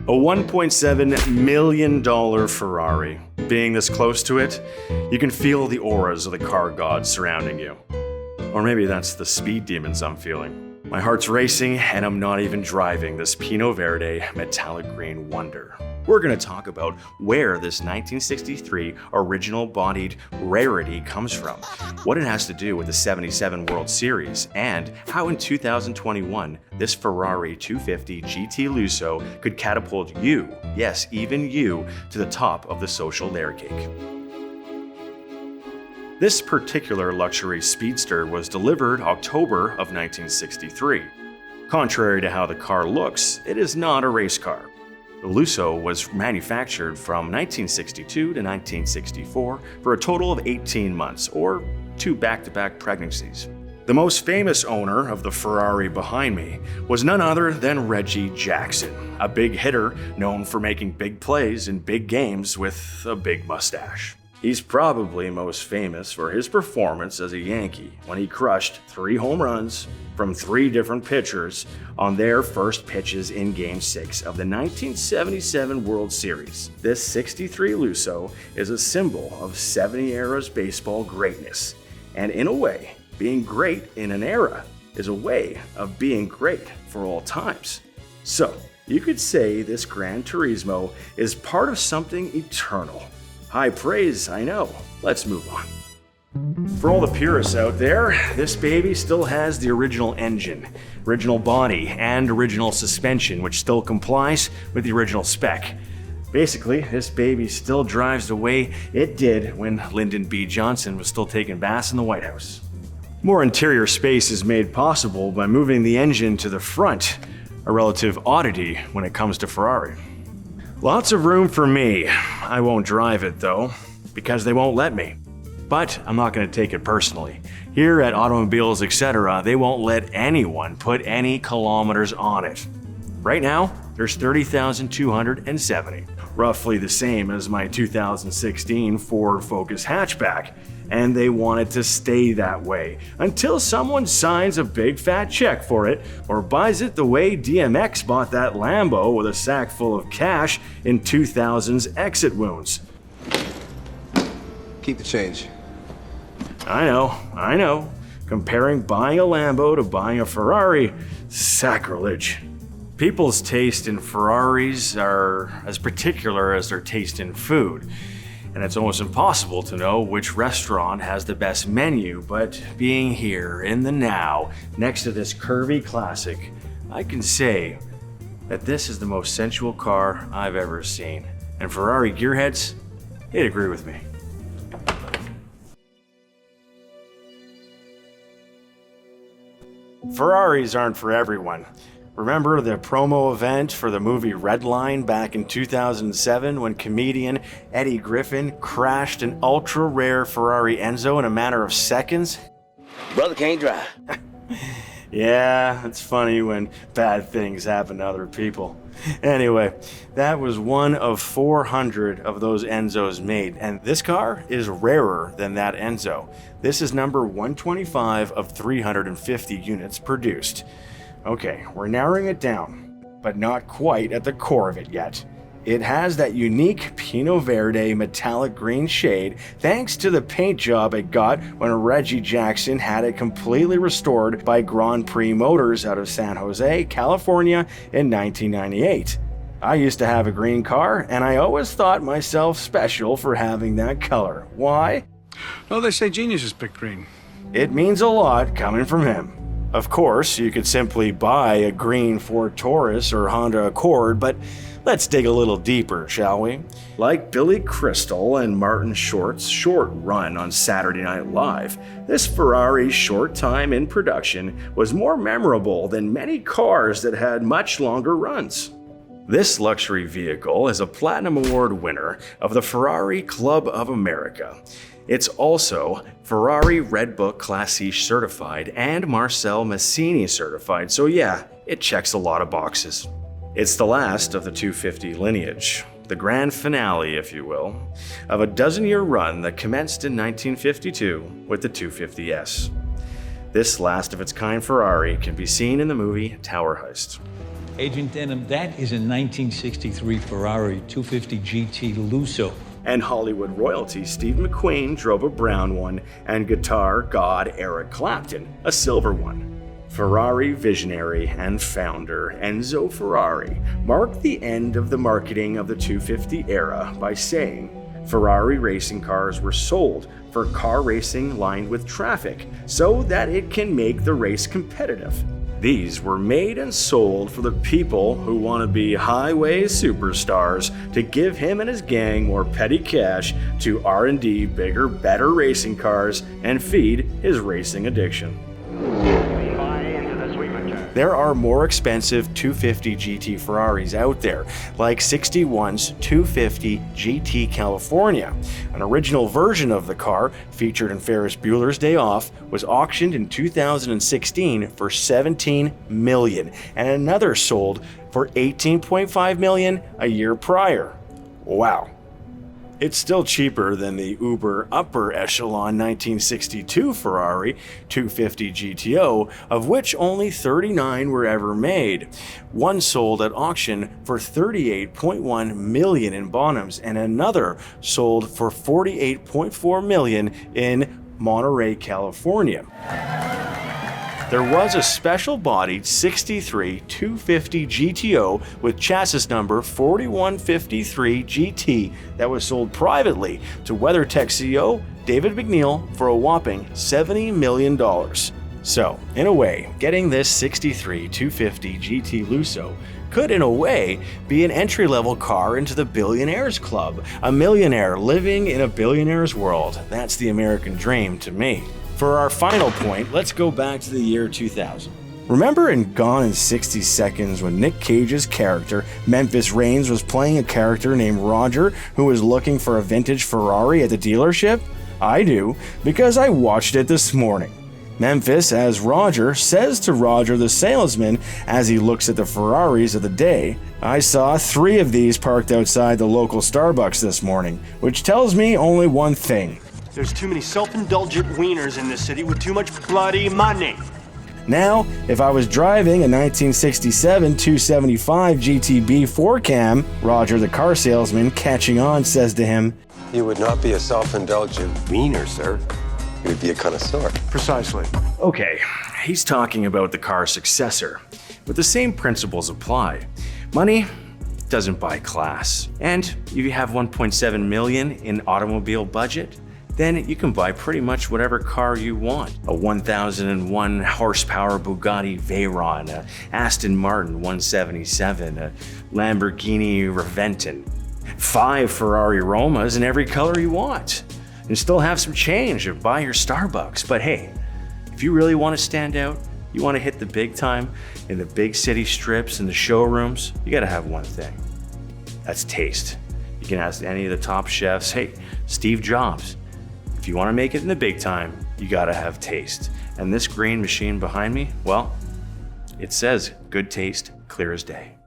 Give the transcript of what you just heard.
A $1.7 million Ferrari. Being this close to it, you can feel the auras of the car gods surrounding you. Or maybe that's the speed demons I'm feeling. My heart's racing and I'm not even driving this Pinot Verde metallic green wonder. We're going to talk about where this 1963 original bodied rarity comes from, what it has to do with the 77 World Series, and how in 2021 this Ferrari 250 GT Lusso could catapult you, yes, even you, to the top of the social layer cake. This particular luxury speedster was delivered October of 1963. Contrary to how the car looks, it is not a race car. The Lusso was manufactured from 1962 to 1964 for a total of 18 months, or 2 back-to-back pregnancies. The most famous owner of the Ferrari behind me was none other than Reggie Jackson, a big hitter known for making big plays in big games with a big mustache. He's probably most famous for his performance as a Yankee when he crushed 3 home runs from 3 different pitchers on their first pitches in Game 6 of the 1977 World Series. This 63 Lusso is a symbol of 70 era's baseball greatness, and in a way, being great in an era is a way of being great for all times. So, you could say this Gran Turismo is part of something eternal. High praise, I know. Let's move on. For all the purists out there, this baby still has the original engine, original body, and original suspension, which still complies with the original spec. Basically, this baby still drives the way it did when Lyndon B. Johnson was still taking baths in the White House. More interior space is made possible by moving the engine to the front, a relative oddity when it comes to Ferrari. Lots of room for me. I won't drive it though, because they won't let me. But I'm not going to take it personally. Here at Automobiles Etcetera, they won't let anyone put any kilometers on it. Right now, there's 30,270, roughly the same as my 2016 Ford Focus hatchback, and they want it to stay that way until someone signs a big fat check for it or buys it the way DMX bought that Lambo with a sack full of cash in 2000's Exit Wounds. Keep the change. I know. Comparing buying a Lambo to buying a Ferrari, sacrilege. People's taste in Ferraris are as particular as their taste in food. And it's almost impossible to know which restaurant has the best menu, but being here in the now, next to this curvy classic, I can say that this is the most sensual car I've ever seen. And Ferrari gearheads, they'd agree with me. Ferraris aren't for everyone. Remember the promo event for the movie Redline back in 2007 when comedian Eddie Griffin crashed an ultra-rare Ferrari Enzo in a matter of seconds? Brother can't drive. Yeah, it's funny when bad things happen to other people. Anyway, that was one of 400 of those Enzos made, and this car is rarer than that Enzo. This is number 125 of 350 units produced. Okay, we're narrowing it down, but not quite at the core of it yet. It has that unique Pinot Verde metallic green shade thanks to the paint job it got when Reggie Jackson had it completely restored by Grand Prix Motors out of San Jose, California in 1998. I used to have a green car, and I always thought myself special for having that color. Why? No, they say geniuses pick green. It means a lot coming from him. Of course, you could simply buy a green Ford Taurus or Honda Accord, but let's dig a little deeper, shall we? Like Billy Crystal and Martin Short's short run on Saturday Night Live, this Ferrari's short time in production was more memorable than many cars that had much longer runs. This luxury vehicle is a Platinum Award winner of the Ferrari Club of America. It's also Ferrari Red Book Class C certified and Marcel Massini certified, so yeah, it checks a lot of boxes. It's the last of the 250 lineage, the grand finale, if you will, of a dozen-year run that commenced in 1952 with the 250S. This last-of-its-kind Ferrari can be seen in the movie Tower Heist. Agent Denham, that is a 1963 Ferrari 250 GT Lusso. And Hollywood royalty Steve McQueen drove a brown one, and guitar god Eric Clapton a silver one. Ferrari visionary and founder Enzo Ferrari marked the end of the marketing of the 250 era by saying, Ferrari racing cars were sold for car racing lined with traffic so that it can make the race competitive. These were made and sold for the people who want to be highway superstars to give him and his gang more petty cash to R&D bigger, better racing cars and feed his racing addiction. There are more expensive 250 GT Ferraris out there, like 61's 250 GT California. An original version of the car, featured in Ferris Bueller's Day Off, was auctioned in 2016 for $17 million, and another sold for $18.5 million a year prior. Wow. It's still cheaper than the uber upper echelon 1962 Ferrari 250 GTO, of which only 39 were ever made. One sold at auction for $38.1 million in Bonhams, and another sold for $48.4 million in Monterey, California. There was a special-bodied 63 250 GTO with chassis number 4153 GT that was sold privately to WeatherTech CEO David McNeil for a whopping $70 million. So, in a way, getting this 63 250 GT Lusso could, in a way, be an entry-level car into the billionaires club. A millionaire living in a billionaire's world. That's the American dream to me. For our final point, let's go back to the year 2000. Remember in Gone in 60 Seconds when Nick Cage's character, Memphis Reigns, was playing a character named Roger who was looking for a vintage Ferrari at the dealership? I do, because I watched it this morning. Memphis, as Roger, says to Roger the salesman as he looks at the Ferraris of the day, I saw 3 of these parked outside the local Starbucks this morning, which tells me only one thing. There's too many self-indulgent wieners in this city with too much bloody money. Now, if I was driving a 1967 275 GTB 4-cam, Roger the car salesman, catching on, says to him, You would not be a self-indulgent wiener, sir. You would be a connoisseur. Precisely. Okay, he's talking about the car's successor, but the same principles apply. Money doesn't buy class. And if you have $1.7 million in automobile budget, then you can buy pretty much whatever car you want. A 1001 horsepower Bugatti Veyron, a Aston Martin 177, a Lamborghini Reventon, 5 Ferrari Romas in every color you want, and still have some change to buy your Starbucks. But hey, if you really want to stand out, you want to hit the big time in the big city strips and the showrooms, you gotta have one thing. That's taste. You can ask any of the top chefs, hey, Steve Jobs, if you want to make it in the big time, you gotta have taste. And this green machine behind me, well, it says good taste, clear as day.